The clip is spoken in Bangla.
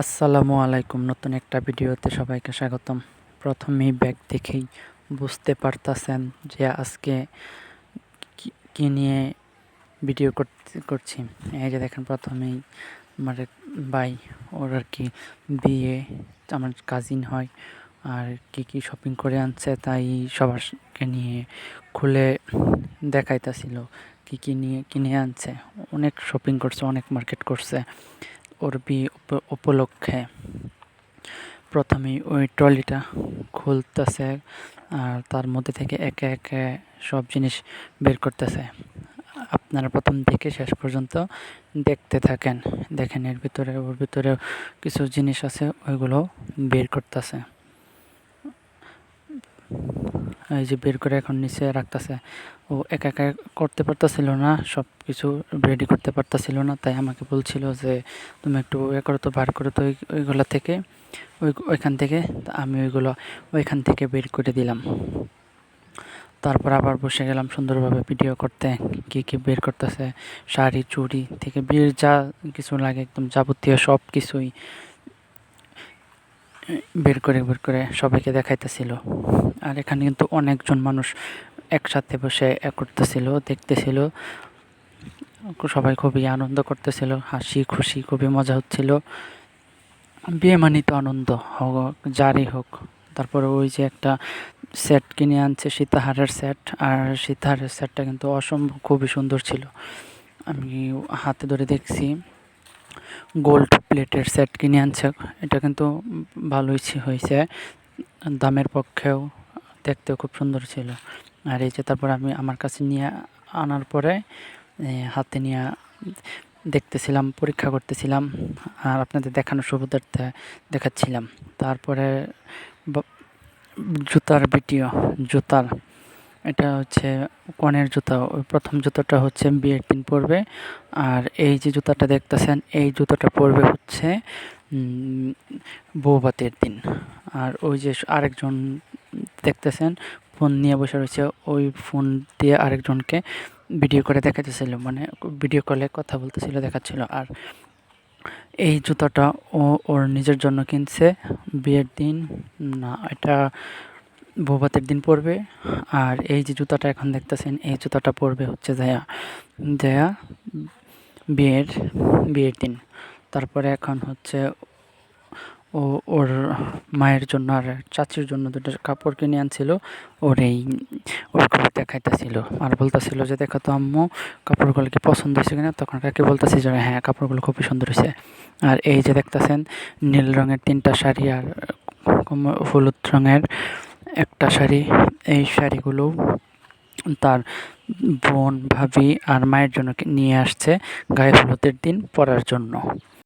আসসালামু আলাইকুম। নতুন একটা ভিডিওতে সবাইকে স্বাগতম। প্রথমেই ব্যাগ দেখেই বুঝতে পারতাছেন যে আজকে কি নিয়ে ভিডিও করছি। এই যে দেখেন, প্রথমেই আমার এক ভাই, ওর আর কি বিয়ে, আমার কাজিন হয়, আর কি শপিং করে আনছে তাই সবারকে নিয়ে খুলে দেখাইতাছিল কি নিয়ে কিনে আনছে। অনেক শপিং করছে, অনেক মার্কেট করছে ওর বিয়ে উপলক্ষে। প্রথমেই ওই ট্রলিটা খুলতেছে আর তার মধ্যে থেকে একে একে সব জিনিস বের করতেছে। আপনারা প্রথম থেকে শেষ পর্যন্ত দেখতে থাকেন। দেখেন, ওর ভিতরে কিছু জিনিস আছে, ওইগুলো বের করতেছে। এই যে বের করে এখন নিচে রাখতেছে। ও একা একা করতে পারতেছিল না, সব কিছু রেডি করতে পারতেছিল না, তাই আমাকে বলছিল যে তুমি একটু করো তো, বার করো তো ওইগুলো থেকে, ওইখান থেকে। আমি ওইখান থেকে বের করে দিলাম। তারপর আবার বসে গেলাম সুন্দরভাবে ভিডিও করতে। কি বের করতেছে, শাড়ি চুড়ি থেকে বিয়ের যা কিছু লাগে একদম যাবতীয় সব কিছুই বের করে সবাইকে দেখাইতেছিল। আর এখানে কিন্তু অনেকজন মানুষ একসাথে বসে করতেছিল, দেখতেছিল। সবাই খুবই আনন্দ করতেছিল, হাসি খুশি, খুবই মজা হচ্ছিল। বিয়ে মানেই তো আনন্দ, হোক যারই হোক। তারপরে ওই যে একটা সেট কিনে আনছে, সীতাহারের সেট। আর সীতাহারের সেটটা কিন্তু অসম্ভব খুবই সুন্দর ছিল। আমি হাতে ধরে দেখছি, গোল্ড প্লেটের সেট কিনে আনছে। এটা কিন্তু ভালোই হয়েছে, দামের পক্ষেও দেখতেও খুব সুন্দর ছিল। আর এই যে তারপর আমি আমার কাছে নিয়ে আনার পরে হাতে নিয়ে দেখতেছিলাম, পরীক্ষা করতেছিলাম, আর আপনাদের দেখানোর সুবিধার্থে দেখাচ্ছিলাম। তারপরে জুতার ভিডিও। এটা হচ্ছে কনের জুতা। ওই প্রথম জুতোটা হচ্ছে বিয়ের দিন পরবে, আর এই যে জুতাটা দেখতেছেন, এই জুতোটা পরবে হচ্ছে বৌভাতের দিন। আর ওই যে আরেকজন দেখতেছেন ফোন নিয়ে বসে রয়েছে, ওই ফোন দিয়ে আরেকজনকে ভিডিও করে দেখাতেছিল, মানে ভিডিও কলে কথা বলতেছিল, দেখাচ্ছিল। আর এই জুতাটা ওর নিজের জন্য কিনছে বিয়ের দিন না, এটা বৌভাতের দিন পরবে। আর এই যে জুতাটা এখন দেখতেছেন, এই জুতাটা পরবে হচ্ছে জয়া বিয়ের দিন। তারপরে এখন হচ্ছে ওর মায়ের জন্য আর চাচির জন্য দুটো কাপড় কিনে আনছিল। ওরগুলো দেখাইতেছিল আর বলতেছিল যে দেখো তো আম্মু, কাপড়গুলো কি পছন্দ হয়েছে কিনা। তখন কাকে বলতেছি যে হ্যাঁ, কাপড়গুলো খুবই সুন্দর হয়েছে। আর এই যে দেখতেছেন, নীল রঙের 3টা শাড়ি আর হলুদ রঙের একটা শাড়ি। এই শাড়িগুলো তার বোন, ভাবি আর মায়ের জন্য নিয়ে আসছে গায়ে হলুদের দিন পরার জন্য।